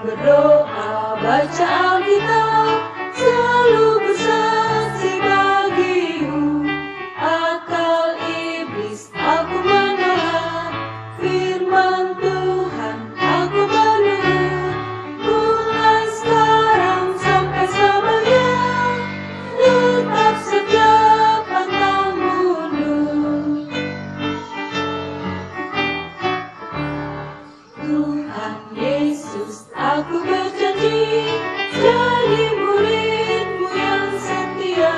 berdoa, baca Alkitab, selalu bersaksi bagimu. Akal iblis aku menolak, firman Tuhan aku menurut. Mulai sekarang sampai selamanya, tetap setia pantang mundur. Tuhan Yesus, aku berjanji jadi murid-Mu yang setia,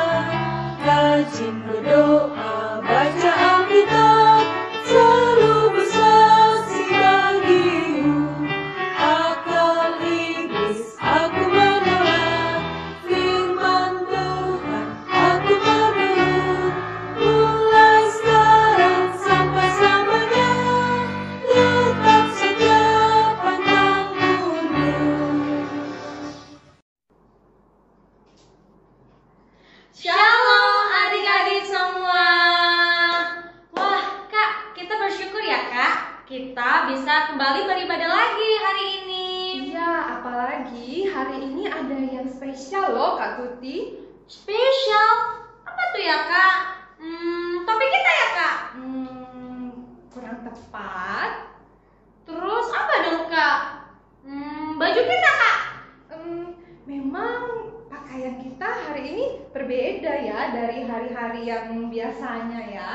rajin berdoa, baca Alkitab, selalu bersaksi bagimu. Akal iblis aku menolak, firman Tuhan aku menurut. Mulai sekarang sampai selamanya, tetap setia pantang mundur. Shalom adik-adik semua. Wah Kak, kita bersyukur ya Kak, kita bisa kembali beribadah lagi hari ini. Iya, apalagi hari ini ada yang spesial loh Kak Tuti. Spesial? Apa tuh ya Kak? Topik kita ya Kak? Kurang tepat. Terus apa dong Kak? Baju kita Kak? Memang pakaian kita hari ini berbeda ya dari hari-hari yang biasanya ya.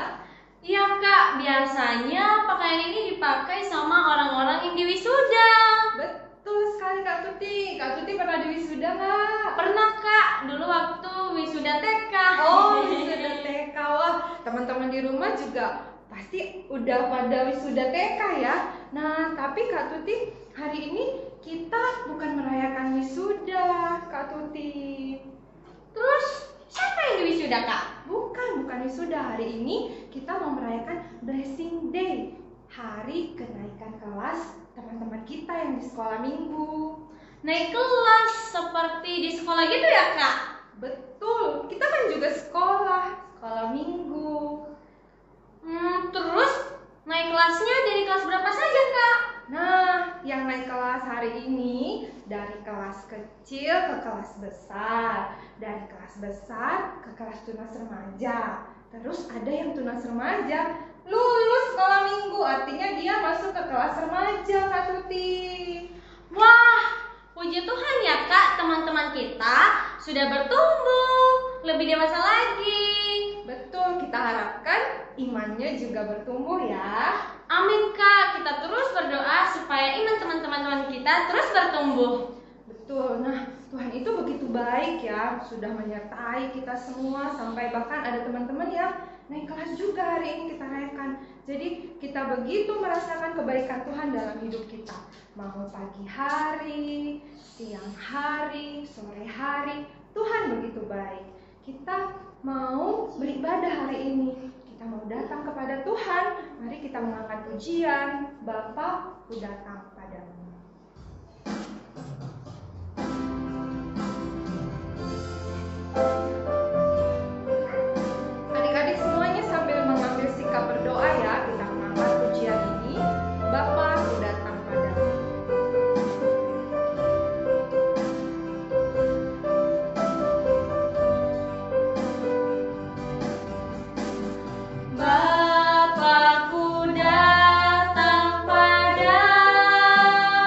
Iya Kak, biasanya pakaian ini dipakai sama orang-orang yang diwisuda. Betul sekali Kak Tuti. Kak Tuti pernah di wisuda nggak? Pernah Kak, dulu waktu wisuda TK. Oh, wisuda TK. Wah, teman-teman di rumah juga pasti udah pada wisuda TK ya. Nah, tapi Kak Tuti, hari ini kita bukan merayakan wisuda, Kak Tuti. Terus siapa yang diwisuda Kak? Bukan wisuda. Hari ini kita mau merayakan Blessing Day, hari kenaikan kelas teman-teman kita yang di sekolah minggu. Naik kelas seperti di sekolah gitu ya Kak? Betul, kita kan juga sekolah minggu. Terus naik kelasnya dari kelas berapa saja Kak? Nah, yang naik kelas hari ini dari kelas kecil ke kelas besar, dari kelas besar ke kelas tunas remaja. Terus ada yang tunas remaja lulus sekolah minggu, artinya dia masuk ke kelas remaja, Kak Tuti. Wah, puji Tuhan ya Kak, teman-teman kita sudah bertumbuh, lebih dewasa lagi. Betul, kita harapkan imannya juga bertumbuh ya. Amin Kak, kita terus berdoa supaya iman teman-teman kita terus bertumbuh. Betul, nah Tuhan itu begitu baik ya, sudah menyertai kita semua, sampai bahkan ada teman-teman yang naik kelas juga hari ini kita rayakan. Jadi kita begitu merasakan kebaikan Tuhan dalam hidup kita. Mau pagi hari, siang hari, sore hari, Tuhan begitu baik. Kita mau beribadah hari ini, kita mau datang kepada Tuhan. Mari kita mengangkat pujian, Bapa ku datang padamu. Adik-adik semuanya sambil mengambil sikap berdoa ya, kita mengangkat pujian ini, Bapa ku datang padamu. Bapa ku datang padamu.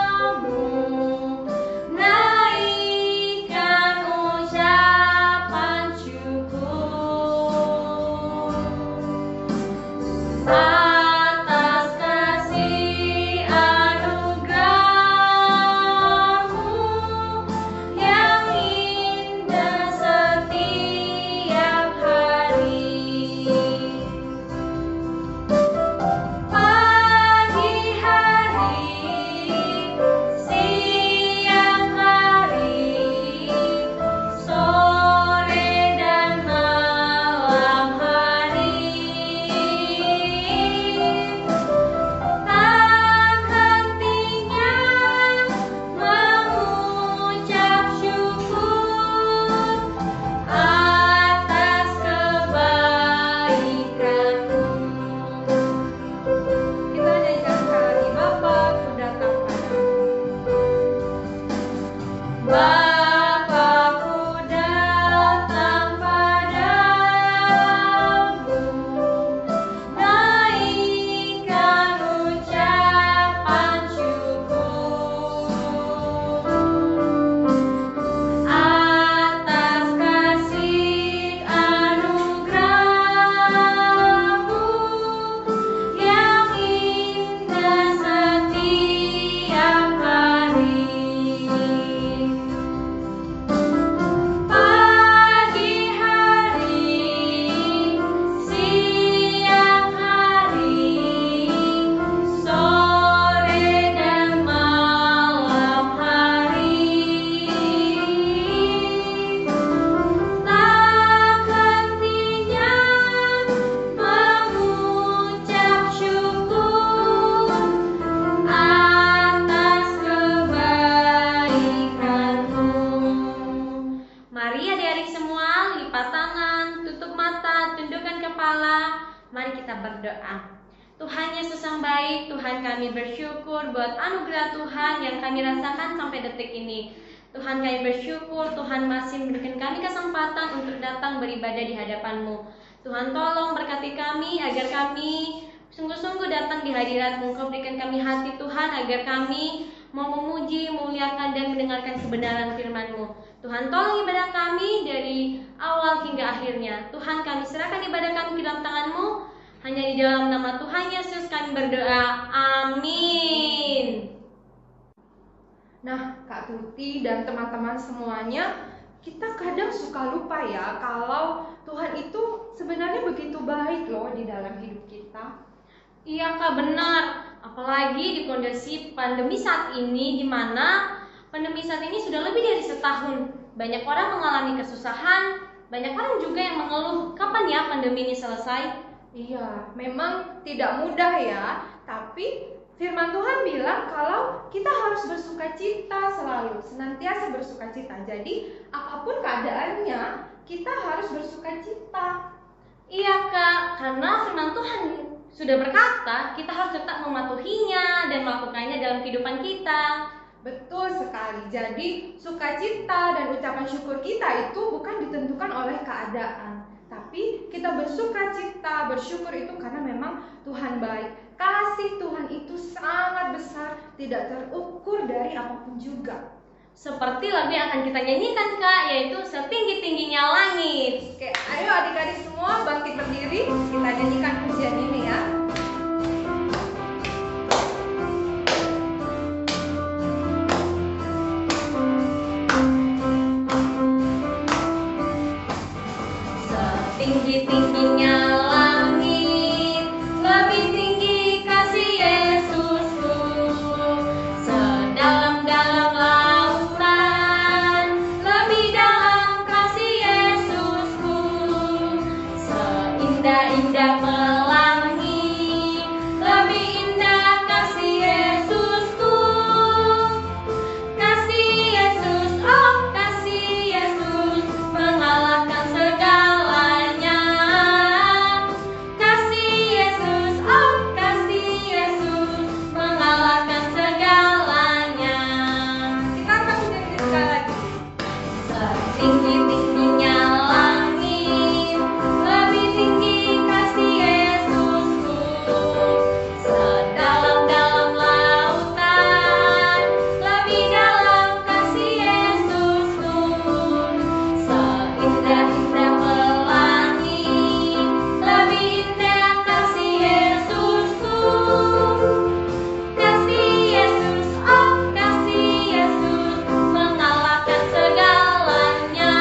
Mari kita berdoa. Tuhan Yesus yang baik, Tuhan kami bersyukur buat anugerah Tuhan yang kami rasakan sampai detik ini. Tuhan kami bersyukur, Tuhan masih memberikan kami kesempatan untuk datang beribadah di hadapan-Mu. Tuhan tolong berkati kami agar kami sungguh-sungguh datang di hadirat-Mu. Engkau berikan kami hati Tuhan agar kami mau memuji, memuliakan dan mendengarkan kebenaran firman-Mu. Tuhan tolong ibadah kami dari awal hingga akhirnya. Tuhan kami serahkan ibadah kami ke dalam tangan-Mu. Hanya di dalam nama Tuhan Yesus kami berdoa. Amin. Nah, Kak Tuti dan teman-teman semuanya, kita kadang suka lupa ya kalau Tuhan itu sebenarnya begitu baik loh di dalam hidup kita. Iya Kak, benar. Apalagi di kondisi pandemi saat ini, di mana pandemi saat ini sudah lebih dari setahun. Banyak orang mengalami kesusahan, banyak orang juga yang mengeluh, kapan ya pandemi ini selesai? Iya, memang tidak mudah ya, tapi firman Tuhan bilang kalau kita harus bersukacita selalu, senantiasa bersukacita. Jadi, apapun keadaannya, kita harus bersukacita. Iya Kak, karena firman Tuhan sudah berkata, kita harus tetap mematuhinya dan melakukannya dalam kehidupan kita. Betul sekali. Jadi, sukacita dan ucapan syukur kita itu bukan ditentukan oleh keadaan, tapi kita bersukacita, bersyukur itu karena memang Tuhan baik. Kasih Tuhan itu sangat besar, tidak terukur dari apapun juga. Seperti lagu yang akan kita nyanyikan Kak, yaitu Setinggi-tingginya Langit. Oke, ayo adik-adik semua bangkit berdiri, kita nyanyikan pujian ini ya. Setinggi-tingginya langit, lebih tinggi kasih Yesusku. Sedalam-dalam lautan, lebih dalam kasih Yesusku. Seindah-indah pelangi, lebih indah kasih Yesusku. Kasih Yesus, oh kasih Yesus, mengalahkan segalanya. Kasih Yesus, oh kasih Yesus, mengalahkan segalanya. Kita akan menyanyi sekali lagi. Setinggi-tingginya langit, lebih tinggi kasih Yesusku. Sedalam-dalam lautan, lebih dalam kasih Yesusku. Seindah-indah pelangi, lebih indah kasih Yesusku. Kasih Yesus, oh kasih Yesus, mengalahkan segalanya.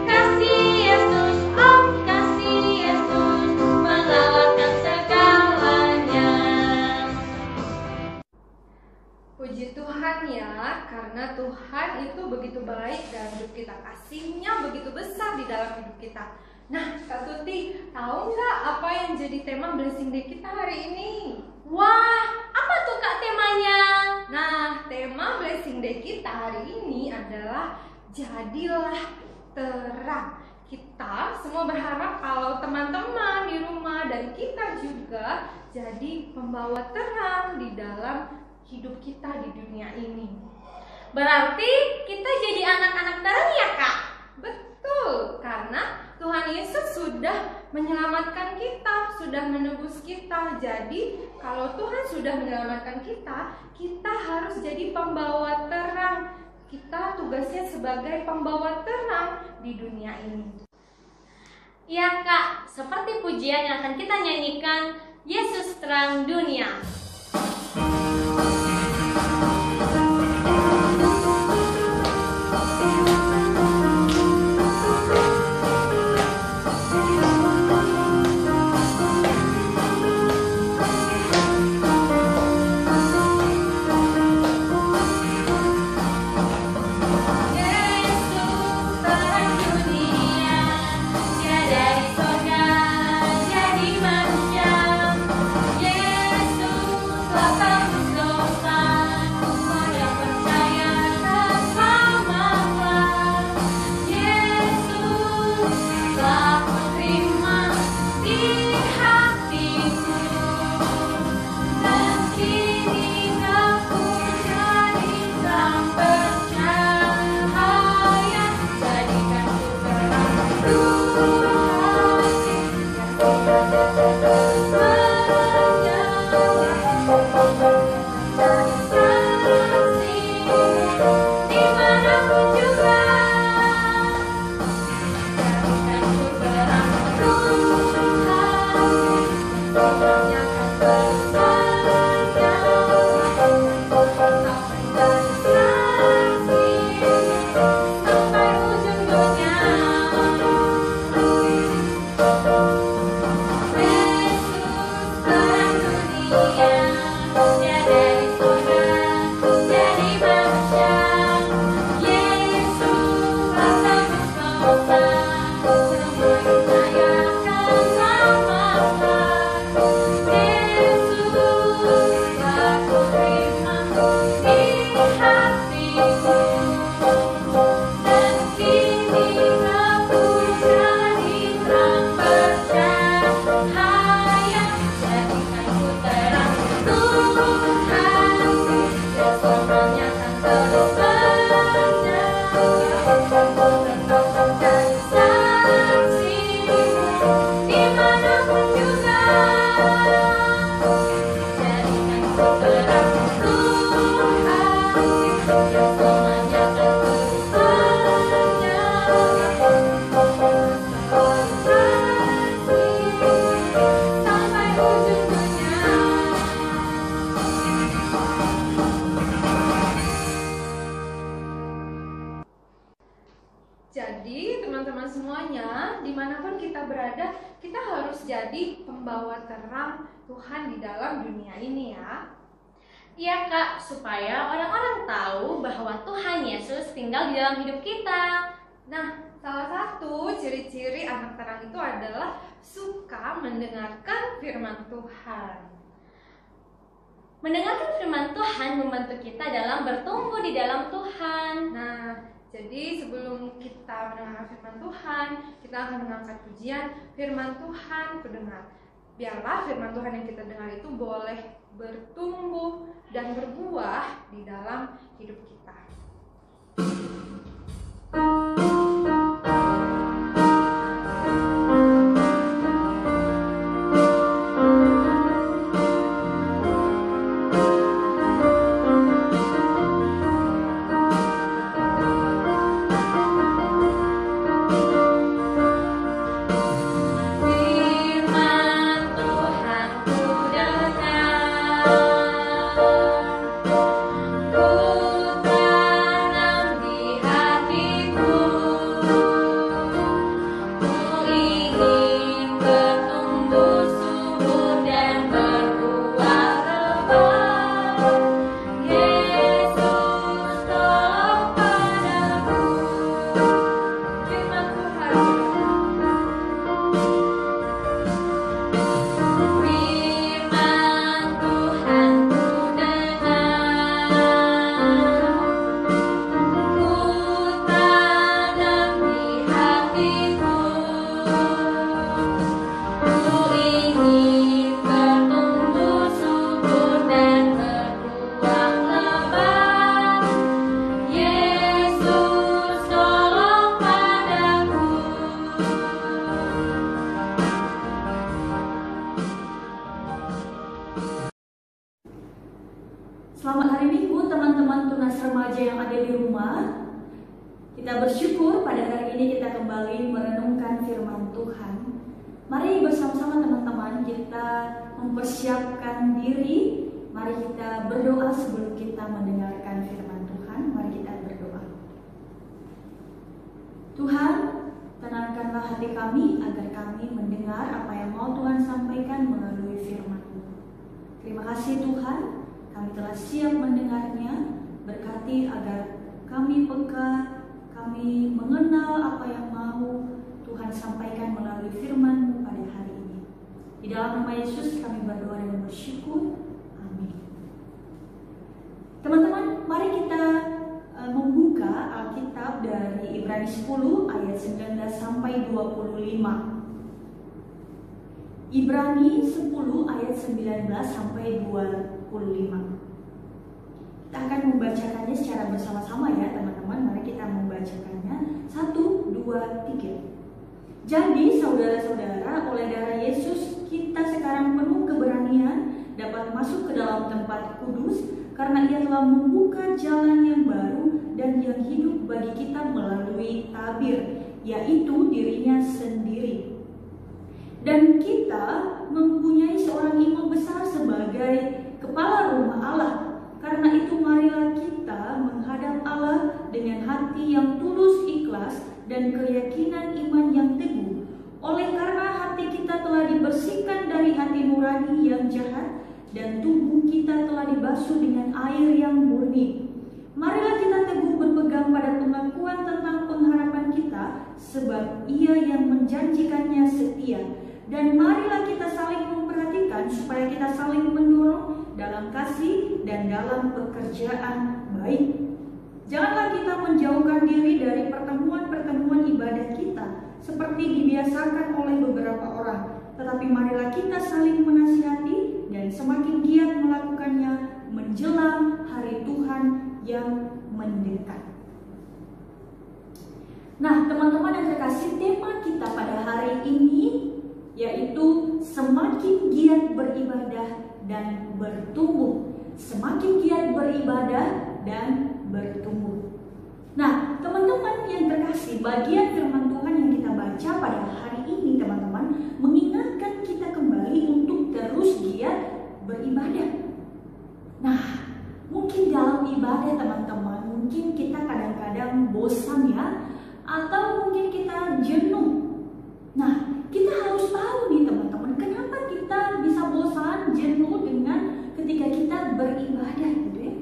Kasih Yesus, oh kasih Yesus, mengalahkan segalanya. Puji Tuhan ya, karena Tuhan itu begitu baik dalam hidup kita. Kasih-Nya begitu besar di dalam hidup kita. Nah, Kak Tuti, tahu nggak apa yang jadi tema Blessing Day kita hari ini? Wah, apa tuh Kak temanya? Nah, tema Blessing Day kita hari ini adalah Jadilah Terang. Kita semua berharap kalau teman-teman di rumah dan kita juga jadi pembawa terang di dalam hidup kita di dunia ini. Berarti kita jadi anak-anak terang ya Kak? Betul, karena Tuhan Yesus sudah menyelamatkan kita, sudah menebus kita. Jadi, kalau Tuhan sudah menyelamatkan kita, kita harus jadi pembawa terang. Kita tugasnya sebagai pembawa terang di dunia ini. Iya Kak, seperti pujian yang akan kita nyanyikan, Yesus Terang Dunia. Yesus Jadi teman-teman semuanya, dimanapun kita berada, kita harus jadi pembawa terang Tuhan di dalam dunia ini ya. Iya Kak, supaya orang-orang tahu bahwa Tuhan Yesus tinggal di dalam hidup kita. Nah, salah satu ciri-ciri anak terang itu adalah suka mendengarkan firman Tuhan. Mendengarkan firman Tuhan membantu kita dalam bertumbuh di dalam Tuhan. Nah, jadi sebelum kita mendengarkan firman Tuhan, kita akan mengangkat pujian firman Tuhan ku dengar. Biarlah firman Tuhan yang kita dengar itu boleh bertumbuh dan berbuah di dalam hidup kita. Selamat hari Minggu teman-teman tunas remaja yang ada di rumah. Kita bersyukur pada hari ini kita kembali merenungkan firman Tuhan. Mari bersama-sama teman-teman kita mempersiapkan diri. Mari kita berdoa sebelum kita mendengarkan firman Tuhan. Mari kita berdoa. Tuhan, tenangkanlah hati kami agar kami mendengar apa yang mau Tuhan sampaikan melalui firman-Mu. Terima kasih Tuhan. Kami telah siap mendengarnya, berkati agar kami peka, kami mengenal apa yang mau Tuhan sampaikan melalui firman-Mu pada hari ini. Di dalam nama Yesus kami berdoa dan bersyukur. Amin. Teman-teman, mari kita membuka Alkitab dari Ibrani 10 ayat 19 sampai 25. Ibrani 10 ayat 19 sampai 25. Kita akan membacakannya secara bersama-sama ya teman-teman. Mari kita membacakannya. 1, 2, 3. Jadi saudara-saudara, oleh darah Yesus kita sekarang penuh keberanian dapat masuk ke dalam tempat kudus karena Ia telah membuka jalan yang baru dan yang hidup bagi kita melalui tabir, yaitu dirinya sendiri. Dan kita mempunyai seorang imam besar sebagai kepala rumah Allah. Karena itu marilah kita menghadap Allah dengan hati yang tulus ikhlas dan keyakinan iman yang teguh. Oleh karena hati kita telah dibersihkan dari hati nurani yang jahat dan tubuh kita telah dibasuh dengan air yang murni. Marilah kita teguh berpegang pada pengakuan tentang pengharapan kita, sebab Ia yang menjanjikannya setia. Dan marilah kita saling memperhatikan supaya kita saling mendorong dalam kasih dan dalam pekerjaan baik. Janganlah kita menjauhkan diri dari pertemuan-pertemuan ibadah kita seperti dibiasakan oleh beberapa orang, tetapi marilah kita saling menasihati dan semakin giat melakukannya menjelang hari Tuhan yang mendekat. Nah, teman-teman yang terkasih, tema kita pada hari ini yaitu semakin giat beribadah dan bertumbuh. Semakin giat beribadah dan bertumbuh. Nah, teman-teman yang terkasih, bagian firman Tuhan yang kita baca pada hari ini, teman-teman, mengingatkan kita kembali untuk terus giat beribadah. Nah, mungkin dalam ibadah, teman-teman, mungkin kita kadang-kadang bosan ya, atau mungkin kita jenuh. Nah, kita harus tahu nih teman-teman, kenapa kita bisa bosan, jenuh dengan ketika kita beribadah gitu ya.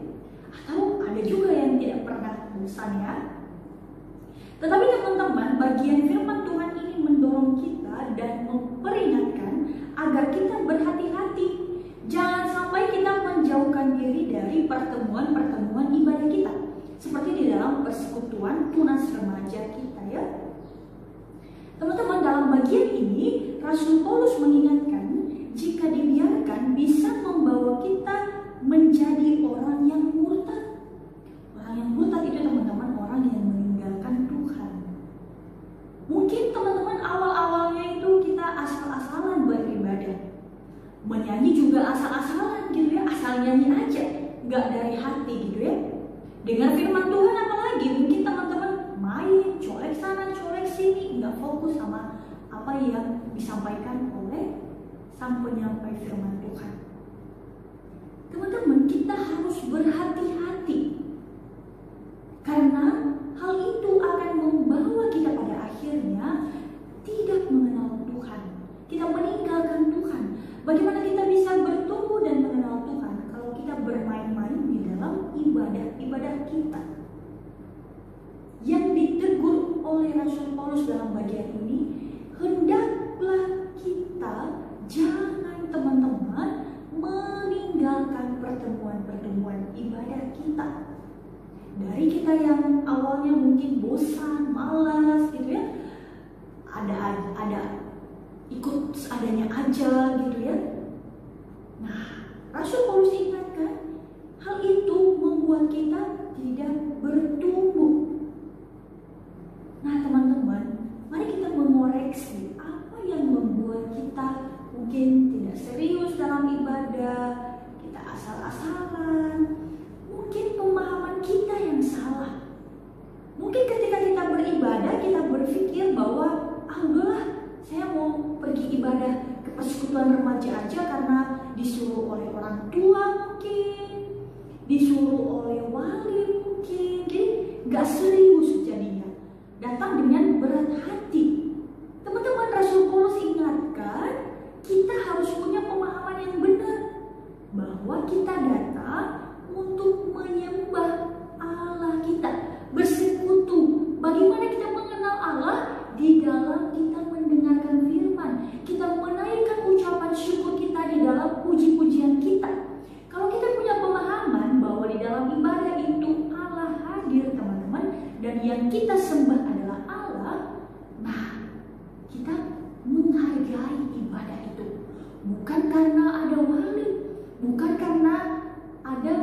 Atau ada juga yang tidak pernah bosan ya. Tetapi teman-teman, bagian firman Tuhan ini mendorong kita dan memperingatkan agar kita berhati-hati. Jangan sampai kita menjauhkan diri dari pertemuan-pertemuan ibadah kita. Seperti di dalam persekutuan tunas remaja kita ya. Teman-teman, dalam bagian ini Rasul Paulus mengingatkan jika dibiarkan bisa membawa kita menjadi orang yang murtad. Orang yang murtad itu teman-teman orang yang meninggalkan Tuhan. Mungkin teman-teman awal-awalnya itu kita asal-asalan beribadah. Menyanyi juga asal-asalan gitu ya, asal nyanyi aja, nggak dari hati gitu ya. Dengan firman Tuhan apalagi, mungkin teman-teman main, colek sana, colek sini, nggak fokus sama apa yang disampaikan oleh sang penyampai firman Tuhan. Teman-teman, kita harus berhati-hati karena hal itu akan membawa kita pada akhirnya tidak mengenal Tuhan. Kita meninggalkan Tuhan. Bagaimana kita bisa bertumbuh dan mengenal Tuhan kalau kita bermain-main di dalam ibadah kita? Yang ditegur oleh Rasul Paulus dalam bagian ini, hendaklah kita jangan teman-teman meninggalkan pertemuan-pertemuan ibadah kita. Dari kita yang awalnya mungkin bosan, malas gitu ya, ada ikut seadanya aja gitu ya. Nah, Rasul Paulus ingatkan hal itu membuat kita tidak bertumbuh. Nah teman-teman, mari kita mengoreksi apa yang membuat kita mungkin tidak serius dalam ibadah, kita asal-asalan, mungkin pemahaman kita yang salah. Mungkin ketika kita beribadah, kita berpikir bahwa udahlah, saya mau pergi ibadah ke persekutuan remaja aja karena disuruh oleh orang tua mungkin, disuruh oleh wali mungkin, jadi gak serius jadinya. Datang dengan berat hati. Teman-teman, Rasul Paulus ingatkan kita harus punya pemahaman yang benar bahwa kita datang untuk menyembah Allah kita, bersekutu. Bagaimana kita mengenal Allah? Di dalam kita mendengarkan firman, kita menaikkan ucapan syukur kita di dalam puji-pujian kita. Kalau kita punya pemahaman bahwa di dalam ibadah itu Allah hadir teman-teman, dan yang kita sembah adalah Allah, nah kita menghargai ibadah itu. Bukan karena ada wali, bukan karena ada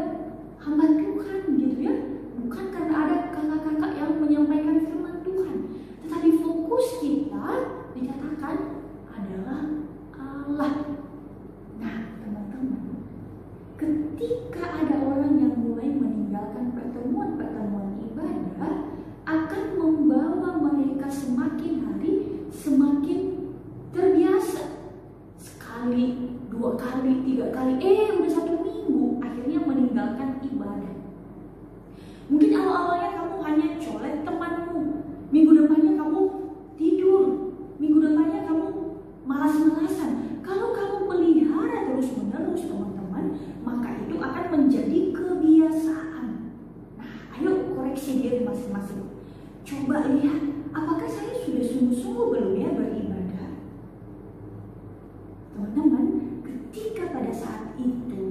hamba Tuhan gitu ya, bukan karena ada kakak-kakak yang menyampaikan firman Tuhan, tetapi fokus kita dikatakan adalah Allah. Nah teman-teman, ketika ada orang yang mulai meninggalkan pertemuan-pertemuan ibadah, akan membawa mereka semakin hari semakin terbiasa. Sekali, 2 kali, 3 kali, udah 1 minggu akhirnya meninggalkan ibadah. Mungkin awal-awalnya kamu hanya colek temanmu, minggu depannya kamu tidur, minggu depannya kamu malas-malasan. Kalau kamu pelihara terus-menerus teman-teman, maka itu akan menjadi kebiasaan. Nah, ayo koreksi diri masing-masing. Coba lihat, apakah saya sudah sungguh-sungguh belum ya beribadah? Teman-teman, ketika pada saat itu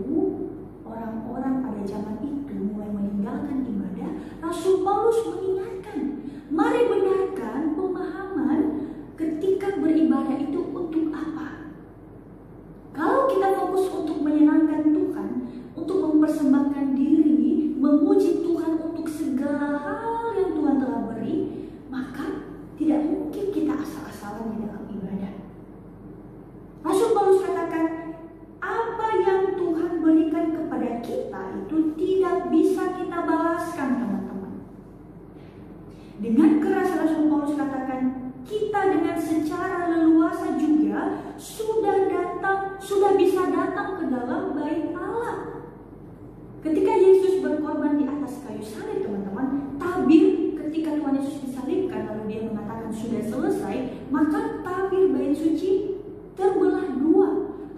orang-orang pada zaman itu mulai meninggalkan ibadah, Rasul Paulus mengingatkan, mari benarkan pemahaman ketika beribadah itu untuk apa. Kalau kita fokus untuk menyenangkan Tuhan, untuk mempersembahkan diri, memuji Tuhan Dengan keras Rasul Paulus katakan, kita dengan secara leluasa juga sudah bisa datang ke dalam bait Allah. Ketika Yesus berkorban di atas kayu salib, teman-teman, tabir ketika Tuhan Yesus disalibkan lalu dia mengatakan sudah selesai, maka tabir bait suci terbelah dua.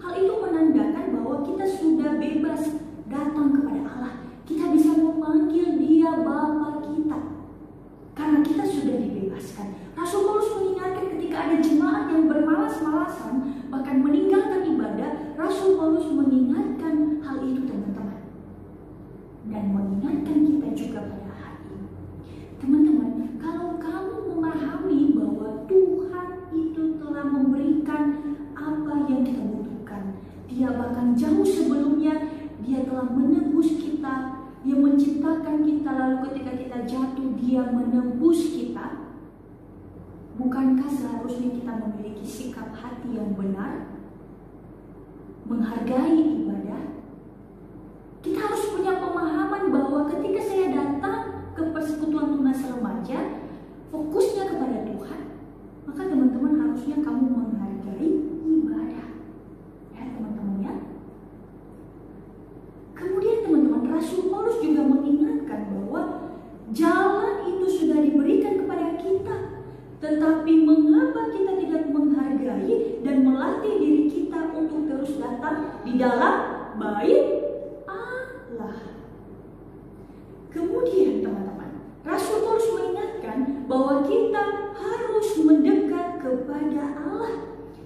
Hal itu menandakan bahwa kita sudah bebas datang kepada Allah. Kita bisa memanggil Dia Bapa kita karena kita sudah dibebaskan. Rasul Paulus mengingatkan ketika ada jemaat yang bermalas-malasan bahkan meninggalkan ibadah, Rasul Paulus mengingatkan hal itu, teman-teman, dan mengingatkan kita juga pada hari ini. Teman-teman, kalau kamu memahami bahwa Tuhan itu telah memberikan apa yang kita butuhkan, Dia bahkan jauh sebelumnya Dia telah menebus kita, Dia menciptakan kita, lalu ketika kita jatuh Dia menebus kita. Bukankah seharusnya kita memiliki sikap hati yang benar, menghargai ibadah? Kita harus punya pemahaman bahwa ketika saya datang ke persekutuan tunas remaja, fokusnya kepada Tuhan, maka teman-teman harusnya kamu menghargai ibadah. Ya teman-teman ya. Kemudian teman-teman, Rasul Paulus juga mengingatkan bahwa jalan itu sudah diberikan kepada kita. Tetapi mengapa kita tidak menghargai dan melatih diri kita untuk terus datang di dalam bait Allah? Kemudian teman-teman, Rasul Paulus mengingatkan bahwa kita harus mendekat kepada Allah,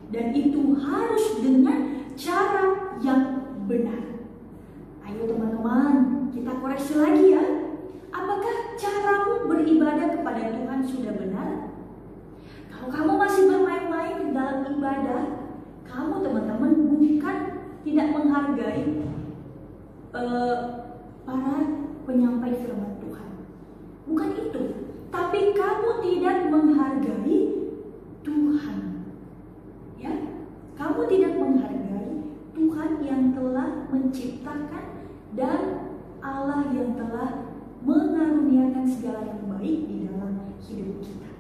dan itu harus dengan cara yang benar. Ayo teman-teman, kita koreksi lagi ya. Apakah caramu beribadah kepada Tuhan sudah benar? Kalau kamu masih bermain-main di dalam ibadah, kamu teman-teman bukan tidak menghargai para penyampai firman Tuhan. Bukan itu, tapi kamu tidak menghargai Tuhan. Ya, kamu tidak menghargai Tuhan yang telah menciptakan dan Allah yang telah mengaruniakan segala yang baik di dalam hidup kita.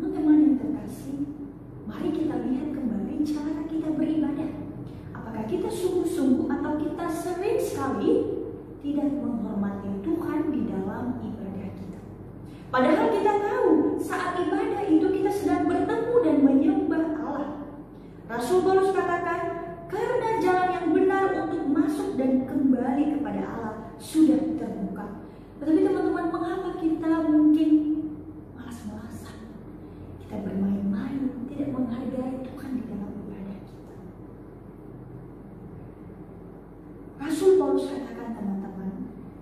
Teman-teman yang terkasih, mari kita lihat kembali cara kita beribadah. Apakah kita sungguh-sungguh atau kita sering sekali tidak menghormati Tuhan di dalam ibadah kita? Padahal kita tahu saat ibadah itu kita sedang bertemu dan menyembah Allah. Rasul Paulus katakan, karena jalan yang benar untuk masuk dan kembali kepada Allah sudah terbuka. Tetapi teman-teman, mengapa kita mungkin malas-malasan? Kita bermain-main, tidak menghargai Tuhan di dalam ibadah kita. Rasul Paulus katakan, teman-teman,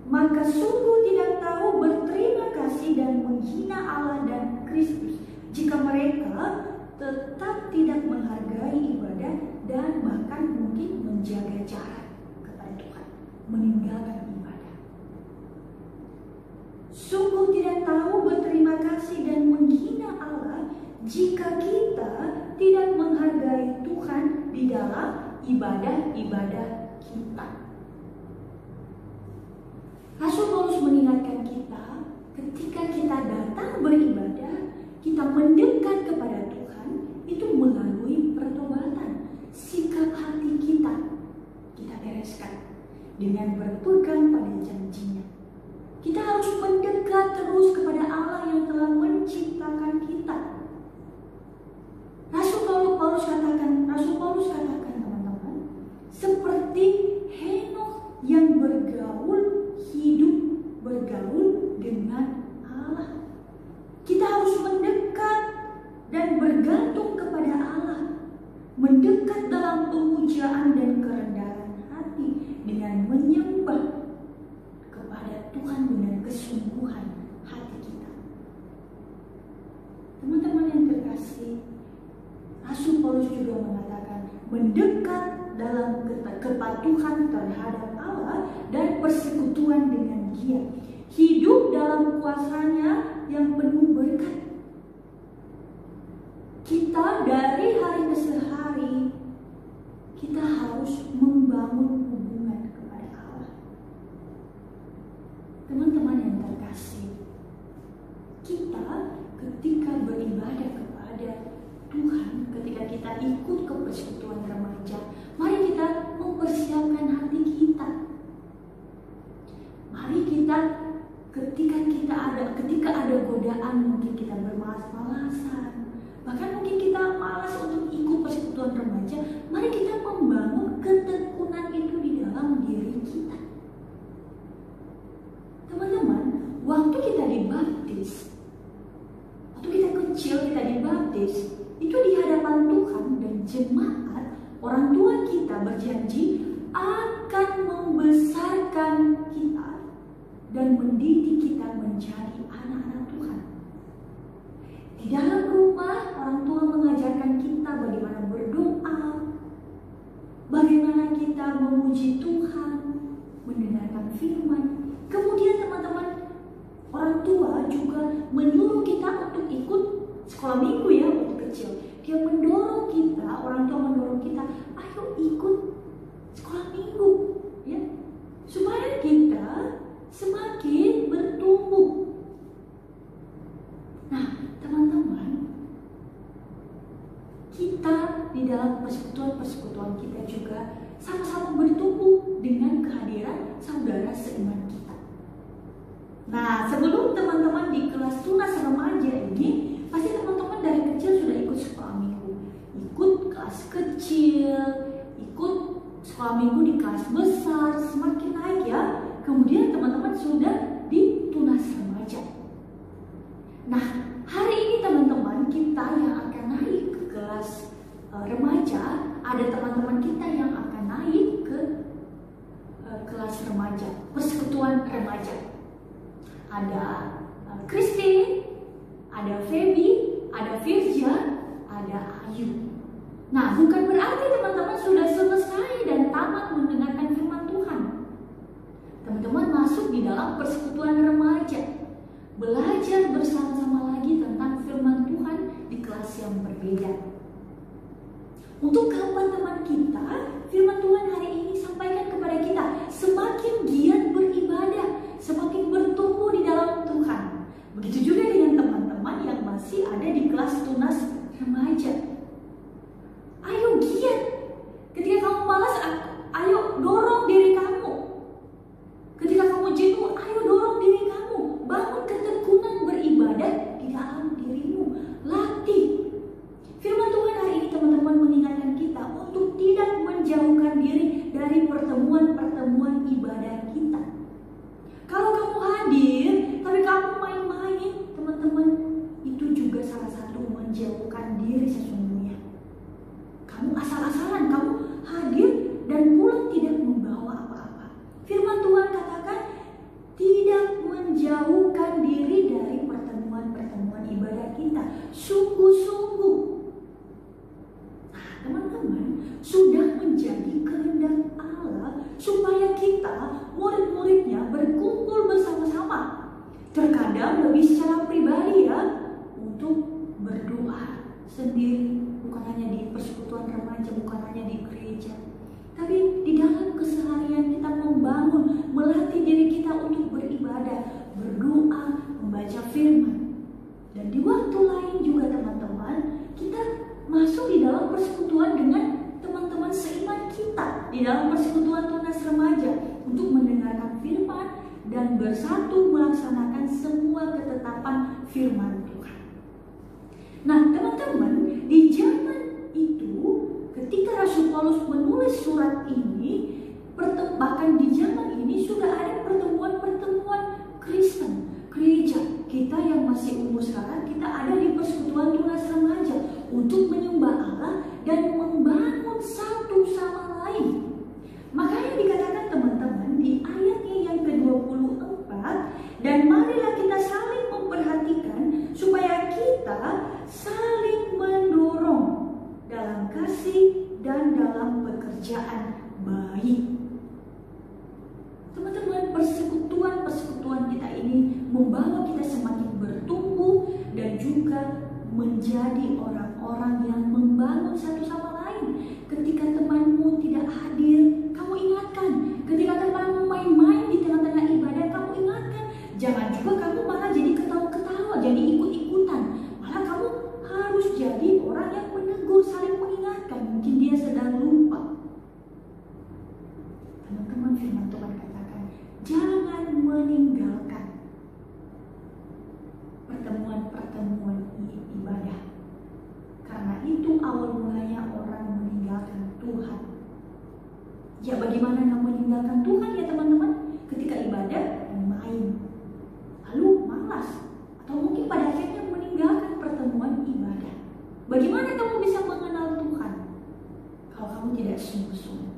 maka sungguh tidak tahu berterima kasih dan menghina Allah dan Kristus jika mereka tetap tidak menghargai ibadah dan bahkan mungkin menjaga jarak kepada Tuhan, meninggalkan ibadah. Sungguh tidak tahu berterima kasih dan menghina Allah jika kita tidak menghargai Tuhan di dalam ibadah-ibadah kita. Rasul Paulus mengingatkan kita, ketika kita datang beribadah, kita mendekat kepada Tuhan, itu melalui pertobatan. Sikap hati kita bereskan dengan berpegang pada janjinya. Kita harus mendekat terus kepada Allah yang telah menciptakan kita. Rasul Paulus katakan teman-teman, seperti Henokh yang hidup bergaul dengan Allah. Kita harus mendekat dan bergantung kepada Allah, mendekat dalam pemujaan dan kerendahan hati dengan menyembah kepada Tuhan dengan kesungguhan hati kita. Teman-teman yang terkasih, Rasul Paulus juga mengatakan mendekat dalam kepatuhan terhadap Allah dan persekutuan dengan Dia, hidup dalam kuasa-Nya yang penuh berkat. Kita dari hari ke hari, kita harus membangun hubungan kepada Allah. Teman-teman yang terkasih, kita ketika beribadah kepada Tuhan, ketika kita ikut ke persekutuan remaja, mari kita mempersiapkan hati kita. Mari kita ketika ada godaan, mungkin kita bermalas-malasan, bahkan mungkin kita malas untuk ikut persekutuan remaja, mari kita membangun ketekunan itu di dalam diri kita. Teman-teman, waktu kita dibaptis, waktu kita kecil kita dibaptis, itu di hadapan Tuhan dan jemaat, orang tua kita berjanji akan membesarkan kita dan mendidik kita menjadi anak-anak Tuhan. Di dalam rumah, orang tua mengajarkan kita bagaimana berdoa, bagaimana kita memuji Tuhan, mendengarkan firman. Kemudian teman-teman, orang tua juga menyuruh kita untuk ikut sekolah minggu ya, waktu kecil. Dia mendorong kita, orang tua mendorong kita, ayo ikut sekolah minggu ya, supaya kita semakin bertumbuh. Nah, teman-teman, kita di dalam persekutuan kita juga sama-sama bertumbuh dengan kehadiran saudara seiman kita. Nah, sebelum teman-teman di kelas tunas remaja ini, pasti teman-teman dari kecil sudah ikut sekolah minggu, ikut kelas kecil, ikut sekolah minggu di kelas besar, semakin naik ya. Kemudian teman-teman sudah di tunas remaja. Nah, hari ini teman-teman kita yang akan naik ke kelas remaja, ada teman-teman kita yang akan naik ke kelas remaja, persekutuan remaja. Ada Christine, ada Feby, ada Firja, ada Ayu. Nah, bukan berarti teman-teman sudah selesai dan tamat mendengarkan firman Tuhan. Teman-teman masuk di dalam persekutuan remaja, belajar bersama-sama lagi tentang firman Tuhan di kelas yang berbeda. Untuk teman-teman kita, firman Tuhan hari ini sampaikan kepada kita, semakin giat beribadah, semakin bertumbuh di dalam Tuhan. Begitu juga dengan teman-teman yang masih ada di kelas tunas remaja. Ayo giat. Ketika kamu malas, ayo dorong diri kamu. Ketika kamu jenuh, ayo dorong diri kamu. Bangun ketekunan beribadah di dalam dirimu. Latih. Firman Tuhan hari ini teman-teman mengingatkan kita untuk tidak menjauhkan diri dari pertemuan-pertemuan ibadah kita. Kalau kamu hadir, tapi kamu main-main, teman-teman, itu juga salah satu menjauhkan diri sesungguhnya. Kamu asal-asalan, kamu hadir dan pulang tidak membawa apa-apa. Firman Tuhan katakan tidak menjauhkan diri dari pertemuan-pertemuan ibadah kita. Sungguh-sungguh. Nah, teman-teman, sudah menjadi kehendak Allah supaya kita, murid-muridnya, berkumpul bersama-sama. Terkadang lebih secara pribadi ya, untuk berdoa sendiri. Bukan hanya di persekutuan remaja, bukan hanya di gereja, tapi di dalam keseharian kita membangun, melatih diri kita untuk beribadah, berdoa, membaca firman. Dan di waktu lain juga teman-teman, kita masuk di dalam persekutuan dengan teman-teman seiman kita di dalam persekutuan tunas remaja untuk mendengarkan firman dan bersatu melaksanakan semua ketetapan firman Tuhan. Nah, teman-teman, di zaman itu ketika Rasul Paulus menulis surat ini, bahkan di zaman ini sudah ada pertemuan-pertemuan Kristen, gereja kita yang masih umur sekarang, kita ada di persekutuan tunas remaja untuk menyembah Allah dan membangun satu sama lain. Makanya dikatakan teman-teman di ayatnya yang ke-24, dan marilah kita saling memperhatikan supaya kita saling mendorong dalam kasih dan dalam pekerjaan baik. Teman-teman, persekutuan kita ini membawa kita semakin bertumbuh dan juga menjadi orang-orang yang membangun satu sama lain. Ketika temanmu tidak hadir, kamu ingatkan. Ketika temanmu main-main di tengah-tengah ibadah, kamu ingatkan. Jangan juga kamu malah jadi ketawa-ketawa, jadi ikut tidak sungguh-sungguh.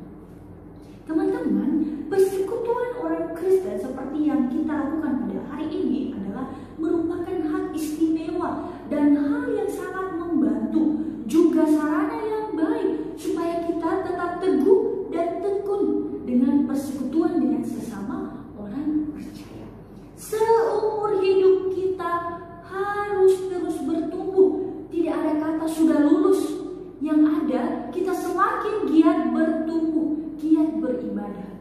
Teman-teman, persekutuan orang Kristen seperti yang kita lakukan pada hari ini adalah merupakan hak istimewa dan hal yang sangat membantu, juga sarana yang baik supaya kita tetap teguh dan tekun dengan persekutuan dengan sesama orang percaya. Seumur hidup kita harus terus bertumbuh. Tidak ada kata sudah lulus. Yang ada, kita semakin giat bertumbuh, giat beribadah.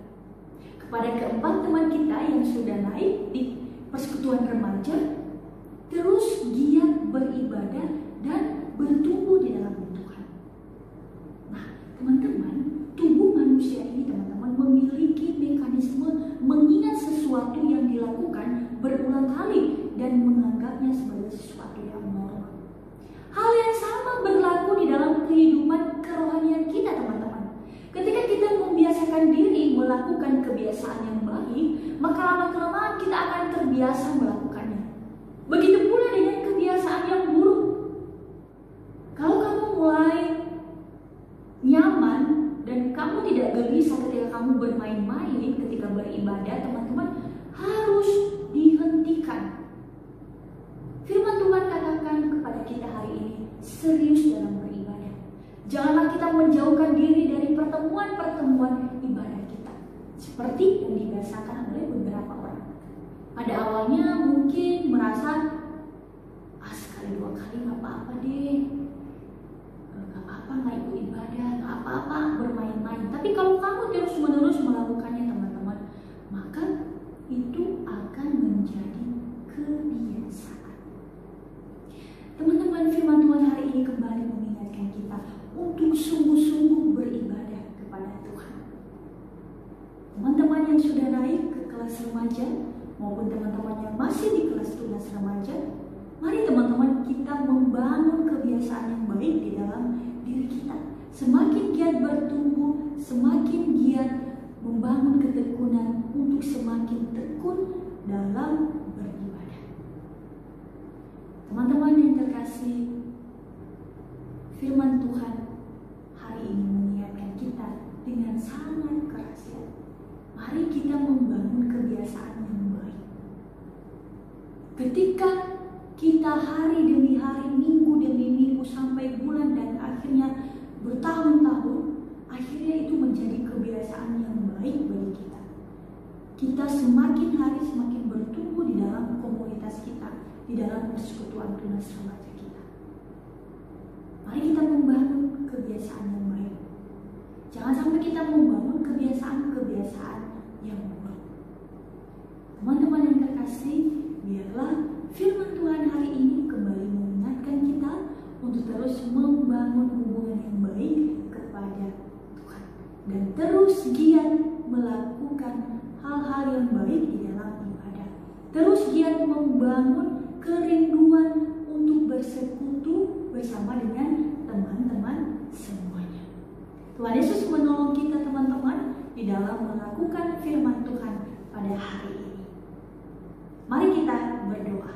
Kepada keempat teman kita yang sudah naik di persekutuan remaja, terus giat beribadah dan bertumbuh di dalam Tuhan. Nah, teman-teman, tubuh manusia ini teman-teman memiliki mekanisme mengingat sesuatu yang dilakukan berulang kali dan menganggapnya sebagai sesuatu yang normal. Hal yang sama berlaku di dalam kehidupan kerohanian kita, teman-teman. Ketika kita membiasakan diri melakukan kebiasaan yang baik, maka lama-kelamaan kita akan terbiasa melakukannya. Begitu pula dengan kebiasaan yang buruk. Kalau kamu mulai nyaman dan kamu tidak gelisah ketika kamu bermain-main, ketika beribadah, teman-teman, harus dihentikan. Firman Tuhan katakan kepada kita hari ini, serius dalam beribadah. Janganlah kita menjauhkan diri dari pertemuan-pertemuan ibadah kita, seperti yang dibiasakan oleh beberapa orang. Pada awalnya mungkin merasa, sekali dua kali gak apa-apa deh, gak apa-apa gak ikut ibadah, gak apa-apa bermain-main. Tapi kalau kamu terus-menerus melakukannya, teman-teman, maka itu akan menjadi kebiasaan. Teman-teman, firman Tuhan hari ini kembali mengingatkan kita untuk sungguh-sungguh beribadah kepada Tuhan. Teman-teman yang sudah naik ke kelas remaja maupun teman-teman yang masih di kelas tunas remaja, mari teman-teman kita membangun kebiasaan yang baik di dalam diri kita. Semakin giat bertumbuh, semakin giat membangun ketekunan untuk semakin tekun dalam beribadah. Teman-teman yang terkasih, firman Tuhan hari ini mengingatkan kita dengan sangat keras. Mari kita membangun kebiasaan yang baik. Ketika kita hari demi hari, minggu demi minggu, sampai bulan dan akhirnya bertahun-tahun, akhirnya itu menjadi kebiasaan yang baik bagi kita. Kita semakin hari semakin bertumbuh di dalam komunitas kita, di dalam persekutuan tunas remaja kita. Mari kita membangun kebiasaan yang baik. Jangan sampai kita membangun kebiasaan-kebiasaan yang buruk. Teman-teman yang terkasih, biarlah firman Tuhan hari ini kembali mengingatkan kita untuk terus membangun hubungan yang baik kepada Tuhan dan terus giat melakukan hal-hal yang baik di dalam ibadah. Terus giat membangun kerinduan untuk bersekutu bersama dengan teman-teman semuanya. Tuhan Yesus menolong kita, teman-teman, di dalam melakukan firman Tuhan pada hari ini. Mari kita berdoa.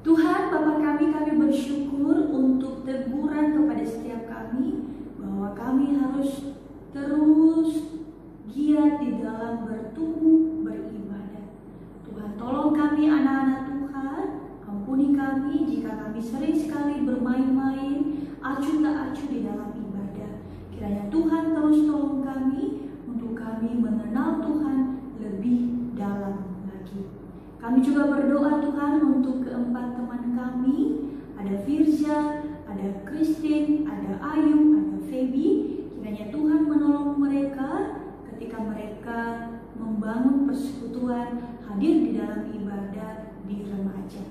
Tuhan Bapa kami bersyukur untuk teguran kepada setiap kami bahwa kami harus terus giat di dalam bertumbuh beribadah. Tuhan tolong kami anak-anak Tuhan, ampuni kami jika kami sering sekali bermain-main, acuh tak acuh di dalam ibadah. Kiranya Tuhan terus tolong kami untuk kami mengenal Tuhan lebih dalam lagi. Kami juga berdoa Tuhan untuk keempat teman kami, ada Firza, ada Christine, ada Ayu, ada Feby. Kiranya Tuhan menolong mereka ketika mereka membangun persekutuan, hadir di dalam ibadah di remaja.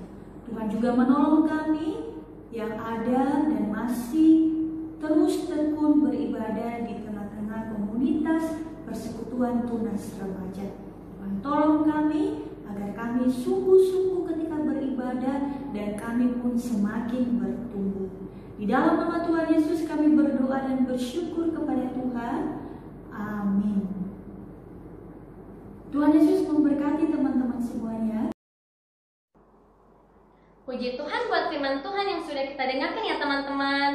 Tuhan juga menolong kami yang ada dan masih terus tekun beribadah di tengah-tengah komunitas persekutuan tunas remaja. Tuhan tolong kami agar kami sungguh-sungguh ketika beribadah dan kami pun semakin bertumbuh. Di dalam nama Tuhan Yesus kami berdoa dan bersyukur kepada Tuhan. Amin. Tuhan Yesus memberkati teman-teman semuanya. Puji Tuhan buat firman Tuhan yang sudah kita dengarkan ya teman-teman.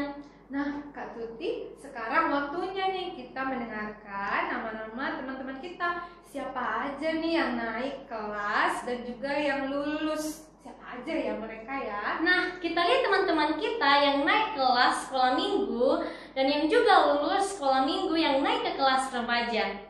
Nah, Kak Tuti, sekarang waktunya nih kita mendengarkan nama-nama teman-teman kita. Siapa aja nih yang naik kelas dan juga yang lulus? Siapa aja ya mereka ya? Nah, kita lihat teman-teman kita yang naik kelas sekolah minggu dan yang juga lulus sekolah minggu yang naik ke kelas remaja.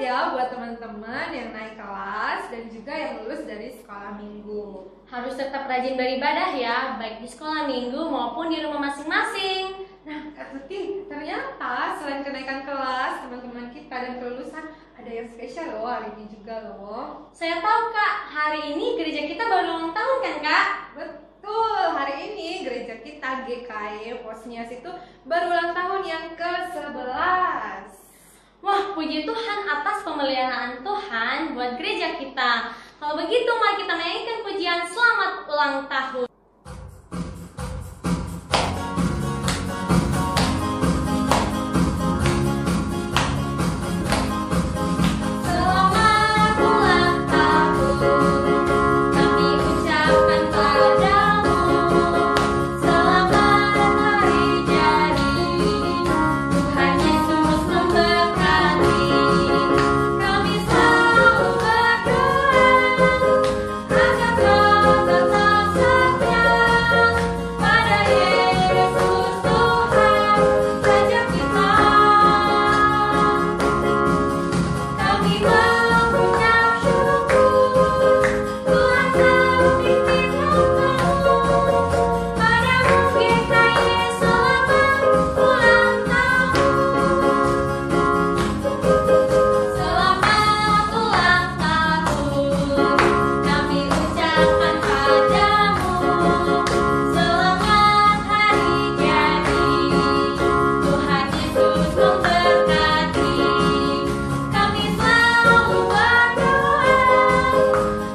Ya buat teman-teman yang naik kelas dan juga yang lulus dari sekolah minggu. Harus tetap rajin beribadah ya, baik di sekolah minggu maupun di rumah masing-masing. Nah, Kak Tuti, ternyata selain kenaikan kelas teman-teman kita dan kelulusan, ada yang spesial loh hari ini juga loh. Saya tahu Kak, hari ini gereja kita baru ulang tahun kan Kak? Betul, hari ini gereja kita GKI Posnias itu baru ulang tahun yang ke-11. Wah, puji Tuhan atas pemeliharaan Tuhan buat gereja kita. Kalau begitu, mari kita menyanyikan pujian selamat ulang tahun. Selamat ulang tahun, kami ucapkan padamu. Selamat hari jadi, Tuhan Yesus memberkati. Kami selalu berdoa agar kau tetap setia pada Yesus Tuhan Raja kita. Kami mengucap syukur, Tuhan kau pimpin hamba-Mu. Padamu GKI selamat ulang tahun. Selamat ulang tahun, kami ucapkan padamu. Selamat hari jadi, Tuhan Yesus memberkati. Kami selalu berdoa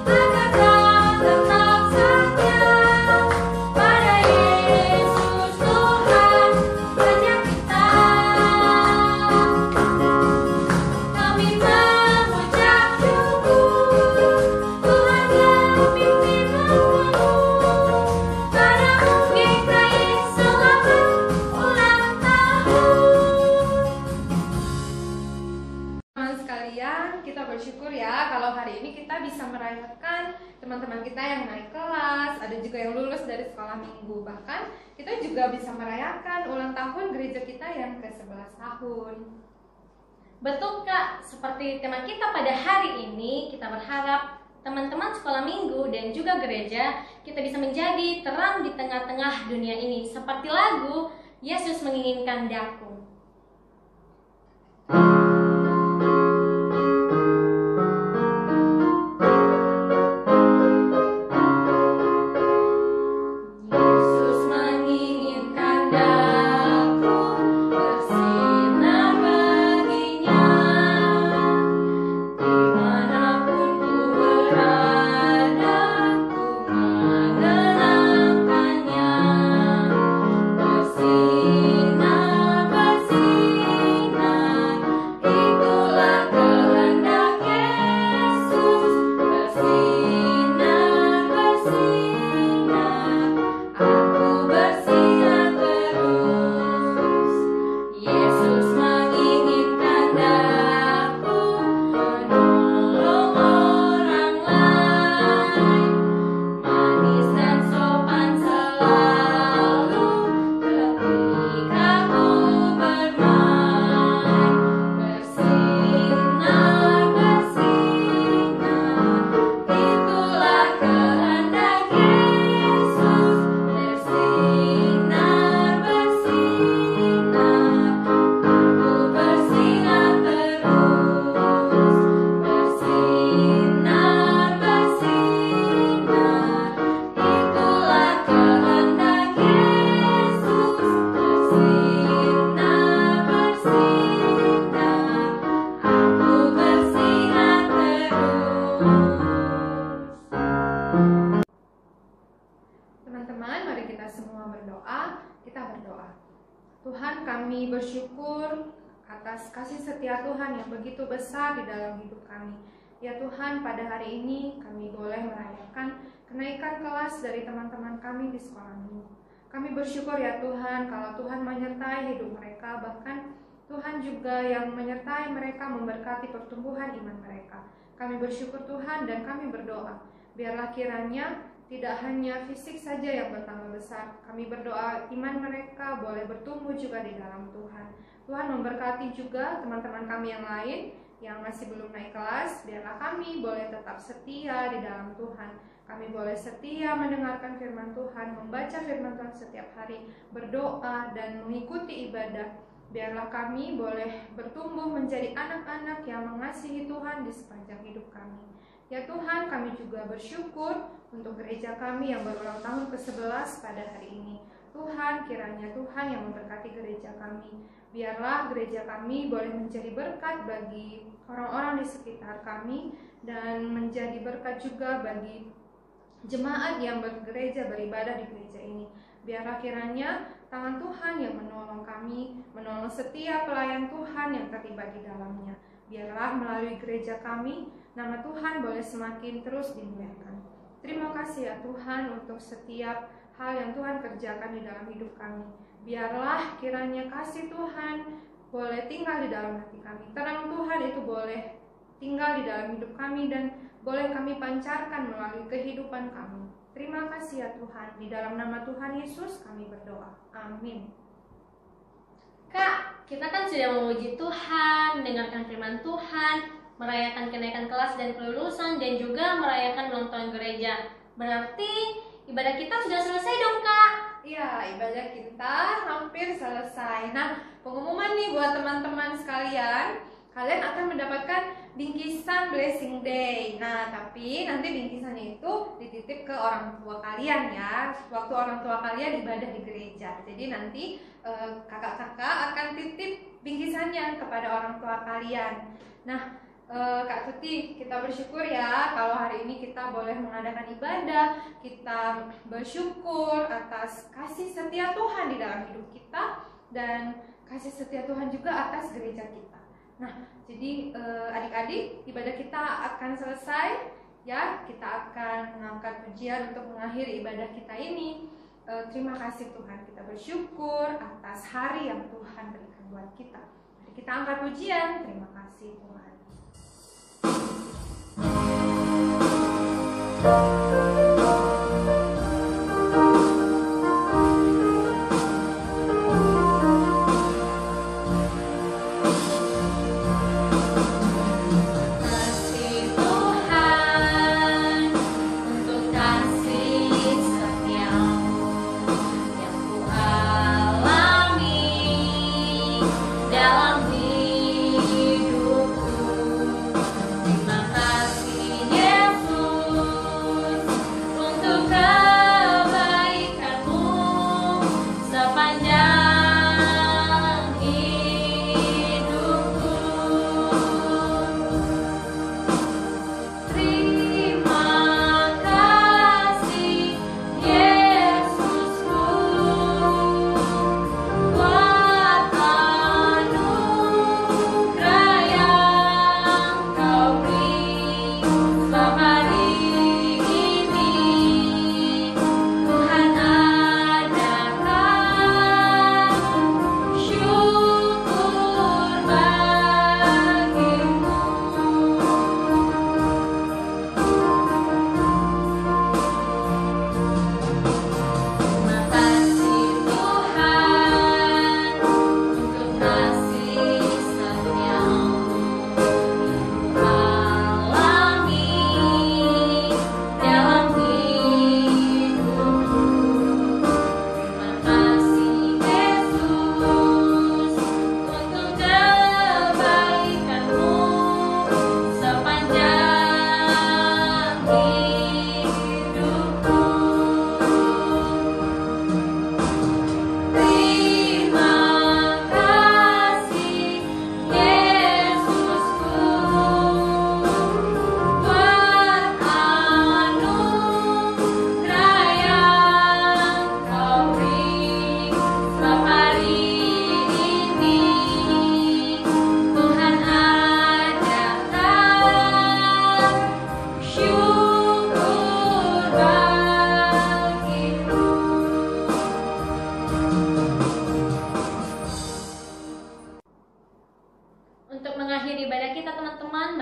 agar kau tetap setia pada Yesus Tuhan Raja kita. Kami mengucap syukur, Tuhan kau pimpin hamba-Mu. Padamu GKI selamat ulang tahun. Teman sekalian, kita bersyukur ya kalau hari ini kita bisa merayakan teman-teman kita yang naik kelas, ada juga yang lulus dari sekolah minggu. Bahkan kita juga bisa merayakan ulang tahun gereja kita yang ke-11 tahun. Betul Kak, seperti tema kita pada hari ini, kita berharap teman-teman sekolah minggu dan juga gereja kita bisa menjadi terang di tengah-tengah dunia ini, seperti lagu Yesus Menginginkan Daku. Yesus menginginkan daku bersinar baginya, dimanapun ku berada ku mengenangkannya. Bersinar Tuhan, kami bersyukur atas kasih setia Tuhan yang begitu besar di dalam hidup kami. Ya Tuhan, pada hari ini kami boleh merayakan kenaikan kelas dari teman-teman kami di sekolah minggu. Kami bersyukur ya Tuhan, kalau Tuhan menyertai hidup mereka, bahkan Tuhan juga yang menyertai mereka, memberkati pertumbuhan iman mereka. Kami bersyukur Tuhan dan kami berdoa, biarlah kiranya tidak hanya fisik saja yang bertambah besar. Kami berdoa iman mereka boleh bertumbuh juga di dalam Tuhan. Tuhan memberkati juga teman-teman kami yang lain yang masih belum naik kelas. Biarlah kami boleh tetap setia di dalam Tuhan. Kami boleh setia mendengarkan firman Tuhan, membaca firman Tuhan setiap hari, berdoa dan mengikuti ibadah. Biarlah kami boleh bertumbuh menjadi anak-anak yang mengasihi Tuhan di sepanjang hidup kami. Ya Tuhan, kami juga bersyukur untuk gereja kami yang berulang tahun ke-11 pada hari ini. Tuhan, kiranya Tuhan yang memberkati gereja kami. Biarlah gereja kami boleh menjadi berkat bagi orang-orang di sekitar kami dan menjadi berkat juga bagi jemaat yang bergereja, beribadah di gereja ini. Biarlah kiranya tangan Tuhan yang menolong kami, menolong setiap pelayan Tuhan yang terlibat di dalamnya. Biarlah melalui gereja kami, nama Tuhan boleh semakin terus dimuliakan. Terima kasih ya Tuhan untuk setiap hal yang Tuhan kerjakan di dalam hidup kami. Biarlah kiranya kasih Tuhan boleh tinggal di dalam hati kami. Terang Tuhan itu boleh tinggal di dalam hidup kami dan boleh kami pancarkan melalui kehidupan kami. Terima kasih ya Tuhan. Di dalam nama Tuhan Yesus kami berdoa. Amin. Kak, kita kan sudah memuji Tuhan, mendengarkan firman Tuhan, merayakan kenaikan kelas dan kelulusan, dan juga merayakan ulang tahun gereja. Berarti ibadah kita sudah selesai dong, Kak? Iya, ibadah kita hampir selesai. Nah, pengumuman nih buat teman-teman sekalian, kalian akan mendapatkan bingkisan Blessing Day. Nah, tapi nanti bingkisannya itu dititip ke orang tua kalian ya, waktu orang tua kalian ibadah di gereja. Jadi nanti kakak-kakak akan titip bingkisannya kepada orang tua kalian. Nah, Kak Tuti, kita bersyukur ya kalau hari ini kita boleh mengadakan ibadah. Kita bersyukur atas kasih setia Tuhan di dalam hidup kita dan kasih setia Tuhan juga atas gereja kita. Nah, jadi adik-adik, ibadah kita akan selesai ya. Kita akan mengangkat pujian untuk mengakhiri ibadah kita ini. Terima kasih Tuhan, kita bersyukur atas hari yang Tuhan berikan buat kita. Mari kita angkat pujian. Terima kasih Tuhan. Terima kasih Yesus.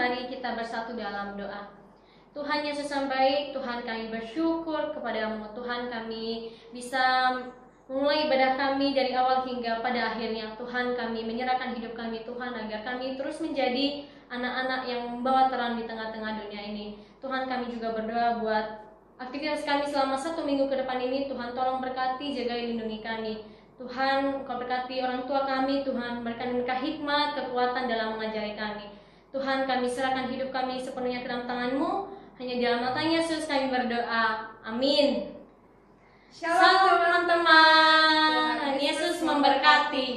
mari kita bersatu dalam doa. Tuhan Yesus yang baik, Tuhan kami bersyukur kepadamu. Tuhan kami bisa mulai ibadah kami dari awal hingga pada akhirnya. Tuhan kami menyerahkan hidup kami Tuhan agar kami terus menjadi anak-anak yang membawa terang di tengah-tengah dunia ini. Tuhan kami juga berdoa buat aktivitas kami selama 1 minggu ke depan ini. Tuhan tolong berkati, jaga, lindungi kami. Tuhan, Engkau berkati orang tua kami. Tuhan, berikan mereka hikmat, kekuatan dalam mengajari kami. Tuhan, kami serahkan hidup kami sepenuhnya ke dalam tangan-Mu. Hanya di dalam nama Yesus kami berdoa. Amin. Shalom Salam teman-teman. Yesus memberkati.